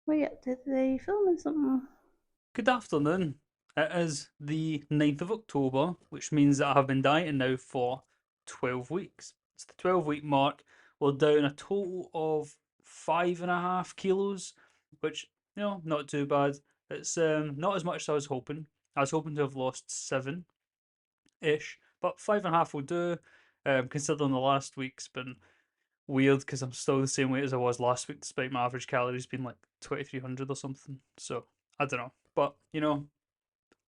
Wait, did they film something? Good afternoon. It is the 9th of October, which means that I have been dieting now for 12 weeks. It's the 12-week mark. We're down a total of 5.5 kilos, which, not too bad. It's not as much as I was hoping. I was hoping to have lost 7-ish, but 5.5 will do, considering the last week's been weird because I'm still the same weight as I was last week, despite my average calories being like 2,300 or something. So, I don't know. But,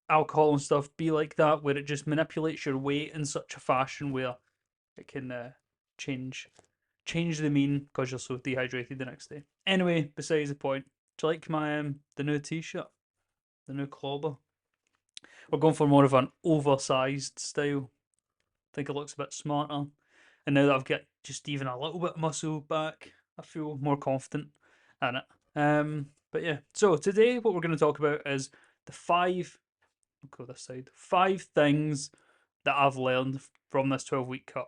alcohol and stuff be like that, where it just manipulates your weight in such a fashion where it can change change the mean because you're so dehydrated the next day. Anyway, besides the point. Do you like my the new T-shirt, the new clobber? We're going for more of an oversized style. I think it looks a bit smarter. And now that I've got just even a little bit of muscle back, I feel more confident in it. But yeah, so today what we're going to talk about is the five. I'll go this side. 5 things that I've learned from this 12-week cut.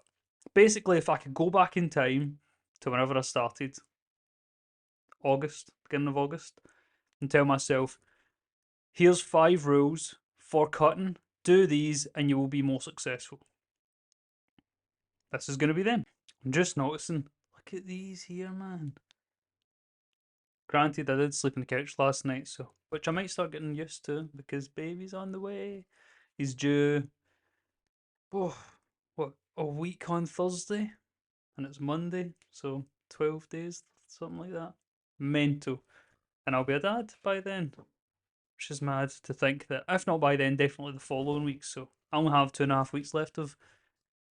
Basically, if I could go back in time to whenever I started, August, beginning of August, and tell myself, here's 5 rules for cutting, do these, and you will be more successful. This is going to be them. I'm just noticing, look at these here, man. Granted, I did sleep on the couch last night, so which I might start getting used to because baby's on the way. He's due, oh, what, a week on Thursday? And it's Monday, so 12 days, something like that. Mental. And I'll be a dad by then, which is mad to think that, if not by then, definitely the following week. So I only have 2.5 weeks left of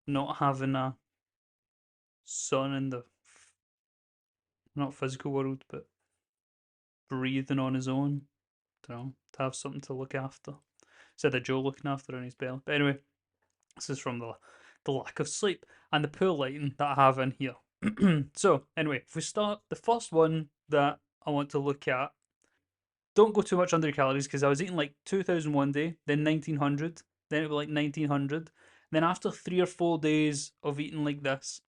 not having a son in the, not physical world, but breathing on his own. Don't know, to have something to look after. Instead of Joe looking after in his belly. But anyway, this is from the lack of sleep and the poor lighting that I have in here. So, anyway, if we start, the first one that I want to look at, don't go too much under your calories because I was eating like 2,000 one day, then 1,900, then it was like 1,900. Then after 3 or 4 days of eating like this,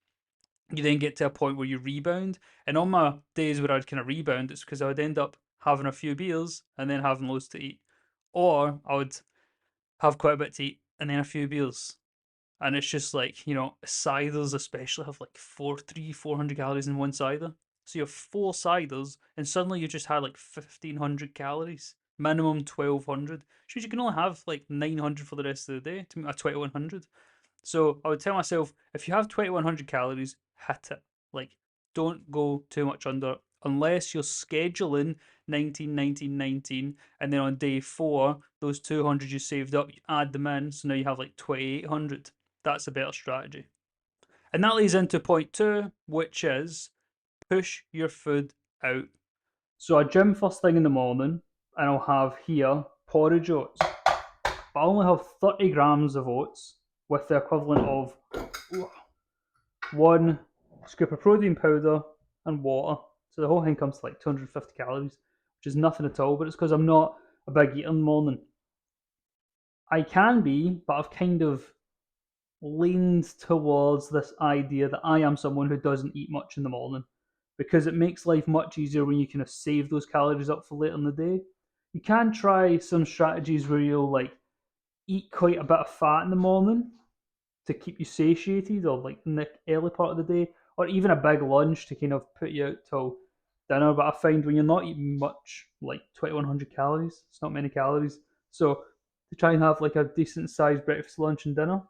you then get to a point where you rebound. And on my days where I'd kind of rebound, it's because I would end up having a few beers and then having loads to eat. Or I would have quite a bit to eat and then a few beers, and it's just like, ciders especially have like 400 calories in one cider. So you have 4 ciders and suddenly you just had like 1,500 calories, minimum 1,200, which means you can only have like 900 for the rest of the day to meet a 2,100. So I would tell myself, if you have 2,100 calories, hit it. Like, don't go too much under unless you're scheduling 19, 19, 19, and then on day 4, those 200 you saved up, you add them in, so now you have like 2,800. That's a better strategy. And that leads into point 2, which is push your food out. So I gym first thing in the morning, and I'll have here porridge oats. But I only have 30 grams of oats with the equivalent of 1 scoop of protein powder and water. So the whole thing comes to like 250 calories, which is nothing at all, but it's because I'm not a big eater in the morning. I can be, but I've kind of leaned towards this idea that I am someone who doesn't eat much in the morning because it makes life much easier when you kind of save those calories up for later in the day. You can try some strategies where you'll like eat quite a bit of fat in the morning to keep you satiated, or like in the early part of the day, or even a big lunch to kind of put you out till dinner. But I find when you're not eating much, like 2,100 calories, it's not many calories. So to try and have like a decent sized breakfast, lunch, and dinner,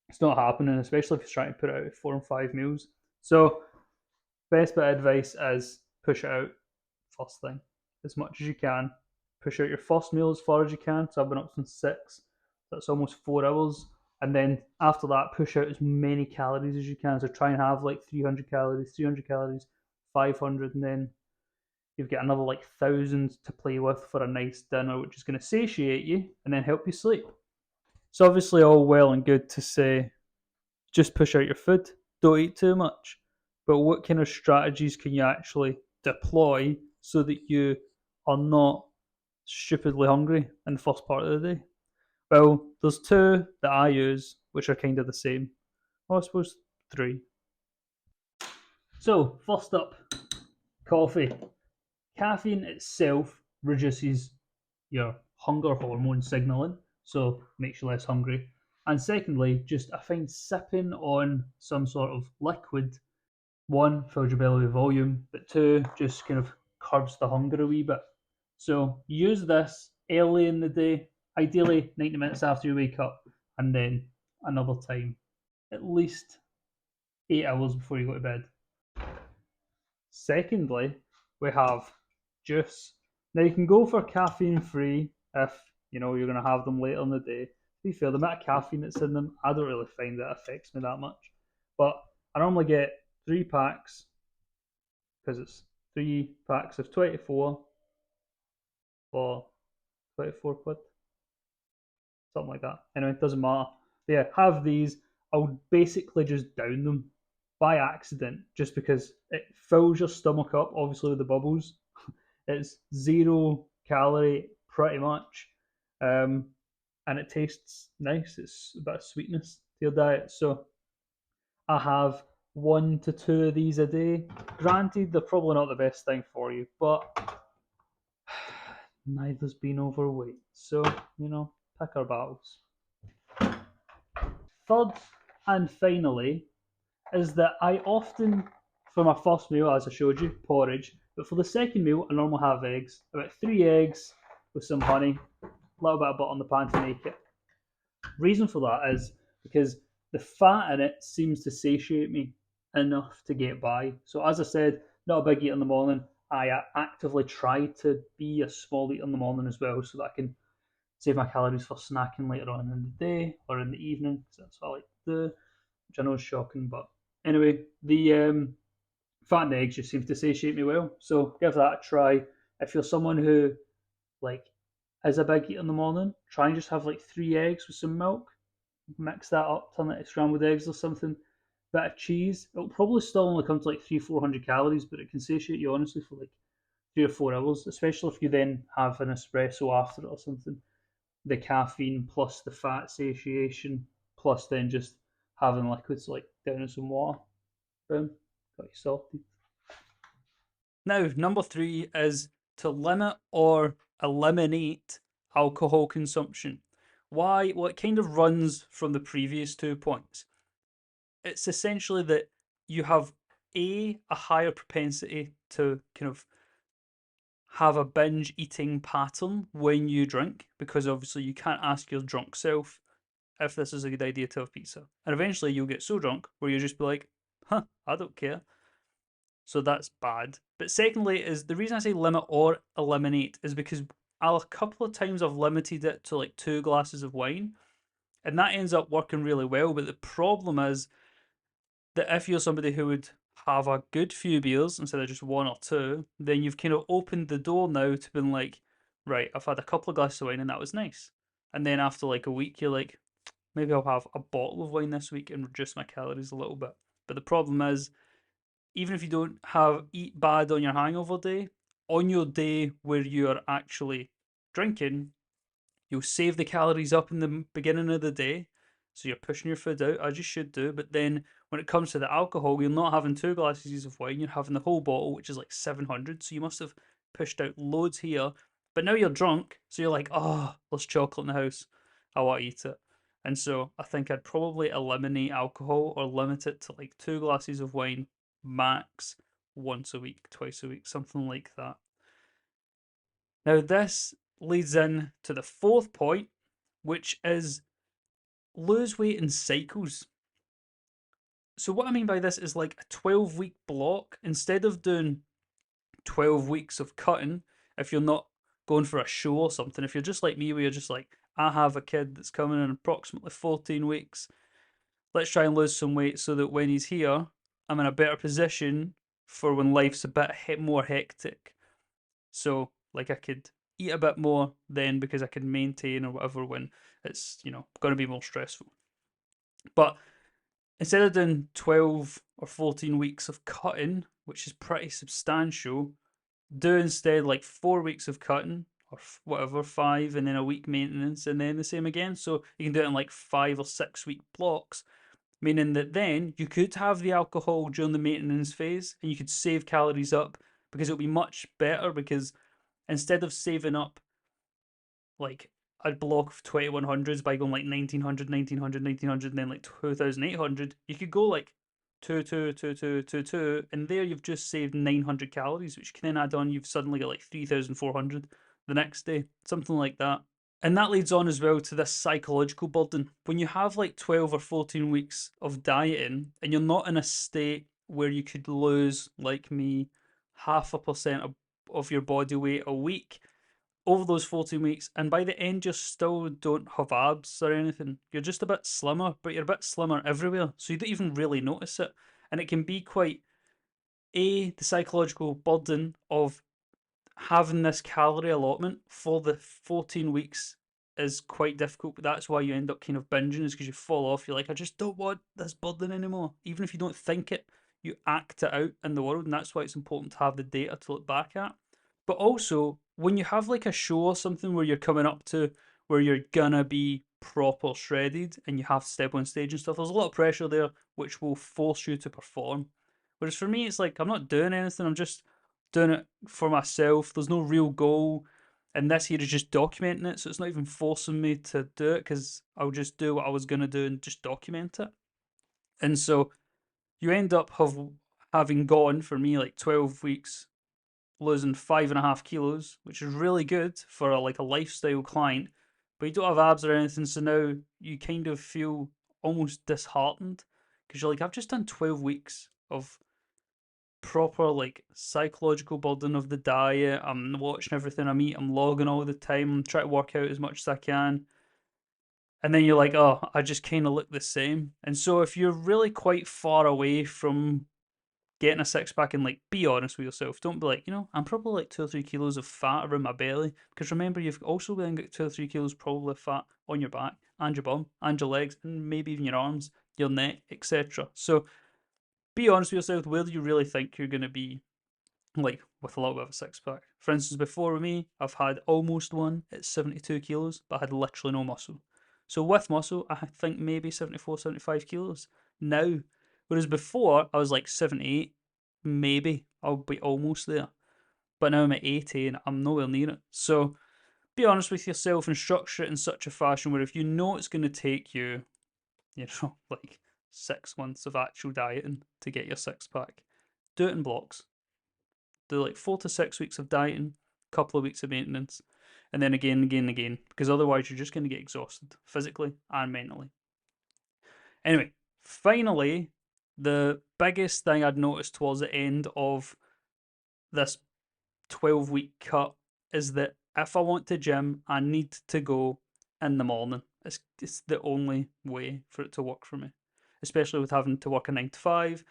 it's not happening, especially if you're trying to put out 4 and 5 meals. So best bit of advice is push it out first thing as much as you can. Push out your first meal as far as you can. So I've been up since 6. That's almost 4 hours. And then after that, push out as many calories as you can. So try and have like 300 calories, 500, and then you've got another like 1,000 to play with for a nice dinner, which is going to satiate you and then help you sleep. It's obviously all well and good to say just push out your food, don't eat too much. But what kind of strategies can you actually deploy so that you are not stupidly hungry in the first part of the day? Well, there's 2 that I use, which are kind of the same. Well, I suppose 3. So, first up, coffee. Caffeine itself reduces your hunger hormone signaling, so makes you less hungry. And secondly, just I find sipping on some sort of liquid, one, fills your belly with volume, but two, just kind of curbs the hunger a wee bit. So use this early in the day, ideally 90 minutes after you wake up, and then another time, at least 8 hours before you go to bed. Secondly, we have juice. Now you can go for caffeine free if you're going to have them later in the day. To be fair, the amount of caffeine that's in them, I don't really find that affects me that much. But I normally get 3 packs because it's 3 packs of 24 for 24 quid, something like that. Anyway, it doesn't matter. But yeah, have these. I'll basically just down them by accident just because it fills your stomach up, obviously, with the bubbles. It's 0 calorie pretty much, um, and it tastes nice. It's a bit of sweetness to your diet. So I have 1 to 2 of these a day. Granted, they're probably not the best thing for you, but neither's been overweight. So, pick our battles. Third and finally is that I often, for my first meal, as I showed you, porridge, but for the second meal, I normally have eggs. About 3 eggs with some honey, a little bit of butter on the pan to make it. Reason for that is because the fat in it seems to satiate me enough to get by. So, as I said, not a big eater in the morning. I actively try to be a small eater in the morning as well so that I can save my calories for snacking later on in the day or in the evening, because that's what I like to do, which I know is shocking. But anyway, the fat and eggs just seem to satiate me well. So give that a try. If you're someone who like is a big eater in the morning, try and just have like 3 eggs with some milk. Mix that up, turn it to scrambled eggs or something. Bit of cheese. It'll probably still only come to like 300-400 calories, but it can satiate you honestly for like 3 or 4 hours, especially if you then have an espresso after it or something. The caffeine plus the fat satiation plus then just having liquids like down in some water. Boom, got you salty. Now, number three is to limit or eliminate alcohol consumption. Why? Well, it kind of runs from the previous 2 points. It's essentially that you have a higher propensity to kind of have a binge eating pattern when you drink, because obviously you can't ask your drunk self if this is a good idea to have pizza. And eventually you'll get so drunk where you'll just be like, huh, I don't care. So that's bad. But secondly, is the reason I say limit or eliminate is because a couple of times I've limited it to like 2 glasses of wine, and that ends up working really well. But the problem is that if you're somebody who would have a good few beers instead of just one or two, then you've kind of opened the door now to being like, right, I've had a couple of glasses of wine and that was nice. And then after like a week, you're like, maybe I'll have a bottle of wine this week and reduce my calories a little bit. But the problem is, even if you don't have eat bad on your hangover day, on your day where you are actually drinking, you'll save the calories up in the beginning of the day. So you're pushing your food out as you should do. But then when it comes to the alcohol, you're not having 2 glasses of wine, you're having the whole bottle, which is like 700. So you must have pushed out loads here. But now you're drunk. So you're like, oh, there's chocolate in the house. I want to eat it. And so I think I'd probably eliminate alcohol or limit it to like 2 glasses of wine max once a week, twice a week, something like that. Now, this leads in to the fourth point, which is lose weight in cycles. So, what I mean by this is like a 12-week block. Instead of doing 12 weeks of cutting, if you're not going for a show or something, if you're just like me, where you're just like, I have a kid that's coming in approximately 14 weeks, let's try and lose some weight so that when he's here, I'm in a better position for when life's a bit more hectic. So, like, I could eat a bit more then because I can maintain or whatever when it's, going to be more stressful. But instead of doing 12 or 14 weeks of cutting, which is pretty substantial, do instead like 4 weeks of cutting or whatever, five, and then a week maintenance, and then the same again. So you can do it in like 5 or 6 week blocks, meaning that then you could have the alcohol during the maintenance phase and you could save calories up because it'll be much better, because instead of saving up like a block of 2100s by going like 1900, 1900, 1900, and then like 2800, you could go like 2, 2, 2, 2, 2, 2, and there you've just saved 900 calories, which you can then add on, you've suddenly got like 3400 the next day, something like that. And that leads on as well to this psychological burden. When you have like 12 or 14 weeks of dieting and you're not in a state where you could lose, like me, 0.5% of your body weight a week over those 14 weeks, and by the end you still don't have abs or anything. You're just a bit slimmer, but you're a bit slimmer everywhere, so you don't even really notice it. And it can be quite, the psychological burden of having this calorie allotment for the 14 weeks is quite difficult, but that's why you end up kind of binging, is because you fall off. You're like, I just don't want this burden anymore. Even if you don't think it, you act it out in the world, and that's why it's important to have the data to look back at. But also, when you have like a show or something where you're coming up to where you're gonna be proper shredded and you have to step on stage and stuff, there's a lot of pressure there which will force you to perform. Whereas for me, it's like I'm not doing anything, I'm just doing it for myself. There's no real goal. And this here is just documenting it, so it's not even forcing me to do it, because I'll just do what I was gonna do and just document it. And so you end up having gone, for me, like 12 weeks, losing 5.5 kilos, which is really good for like a lifestyle client. But you don't have abs or anything, so now you kind of feel almost disheartened, because you're like, I've just done 12 weeks of proper like psychological burden of the diet. I'm watching everything I eat. I'm logging all the time. I'm trying to work out as much as I can. And then you're like, oh, I just kind of look the same. And so if you're really quite far away from getting a six pack, and like, be honest with yourself, don't be like, I'm probably like 2 or 3 kilos of fat around my belly. Because remember, you've also then got 2 or 3 kilos probably of fat on your back and your bum and your legs and maybe even your arms, your neck, etc. So be honest with yourself. Where do you really think you're going to be, like, with a little bit of a six pack? For instance, before with me, I've had almost one at 72 kilos, but I had literally no muscle. So with muscle, I think maybe 74, 75 kilos now. Whereas before, I was like 78, maybe I'll be almost there. But now I'm at 80 and I'm nowhere near it. So be honest with yourself and structure it in such a fashion where if you know it's going to take you, like 6 months of actual dieting to get your six pack, do it in blocks. Do like 4 to 6 weeks of dieting, couple of weeks of maintenance, and then again, again, again, because otherwise you're just going to get exhausted physically and mentally. Anyway, finally, the biggest thing I'd noticed towards the end of this 12-week cut is that if I want to gym, I need to go in the morning. It's the only way for it to work for me, especially with having to work a 9 to 5.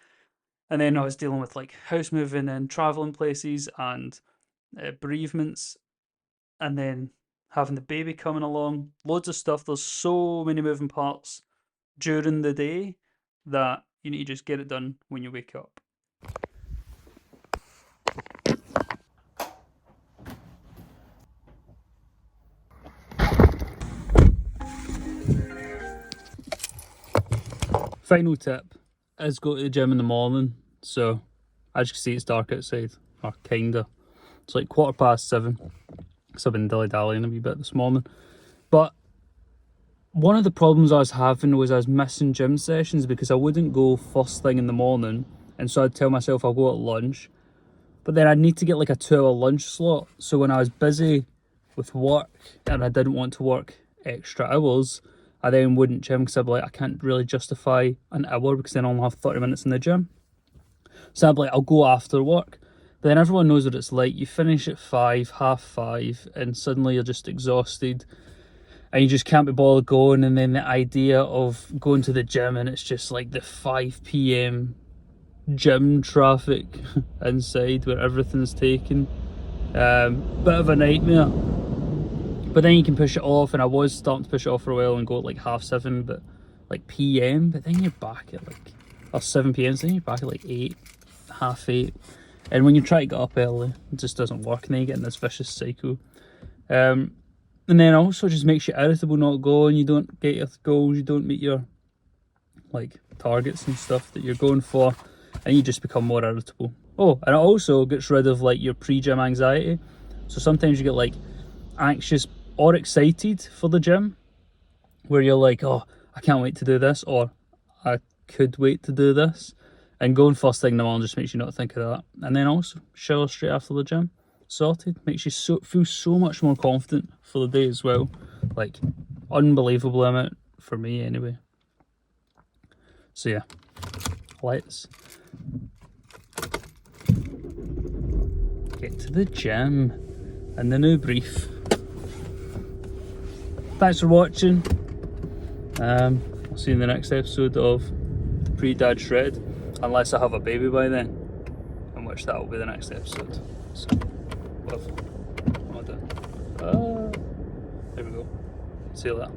And then I was dealing with like house moving and traveling places and bereavements, and then having the baby coming along, loads of stuff. There's so many moving parts during the day that you need to just get it done when you wake up. Final tip is go to the gym in the morning. So, as you can see, it's dark outside, or kinda. It's like 7:15, because I've been dilly-dallying a wee bit this morning. But one of the problems I was having was I was missing gym sessions because I wouldn't go first thing in the morning, and so I'd tell myself I'll go at lunch. But then I'd need to get like a 2-hour lunch slot. So when I was busy with work and I didn't want to work extra hours, I then wouldn't gym, because I'd be like, I can't really justify an hour because then I'll have 30 minutes in the gym. So I'd be like, I'll go after work. But then everyone knows what it's like. You finish at 5, 5:30, and suddenly you're just exhausted and you just can't be bothered going. And then the idea of going to the gym and it's just like the 5 p.m. gym traffic inside where everything's taken. Bit of a nightmare. But then you can push it off, and I was starting to push it off for a while and go at like 7:30, but like p.m. But then you're back at like, or 7 p.m. So then you're back at like 8, 8:30. And when you try to get up early, it just doesn't work, and then you get in this vicious cycle. And then also just makes you irritable not going. You don't get your goals, you don't meet your like targets and stuff that you're going for, and you just become more irritable. Oh, and it also gets rid of like your pre-gym anxiety. So sometimes you get like anxious or excited for the gym, where you're like, oh, I can't wait to do this, or I could wait to do this. And going first thing in the morning just makes you not think of that. And then also shower straight after the gym, sorted. Makes you feel so much more confident for the day as well. Like, unbelievable amount for me anyway. So yeah, let's get to the gym and the new brief. Thanks for watching. I'll see you in the next episode of the Pre-Dad Shred, unless I have a baby by then, in which that will be the next episode. So, love. Well done. There we go. See you later.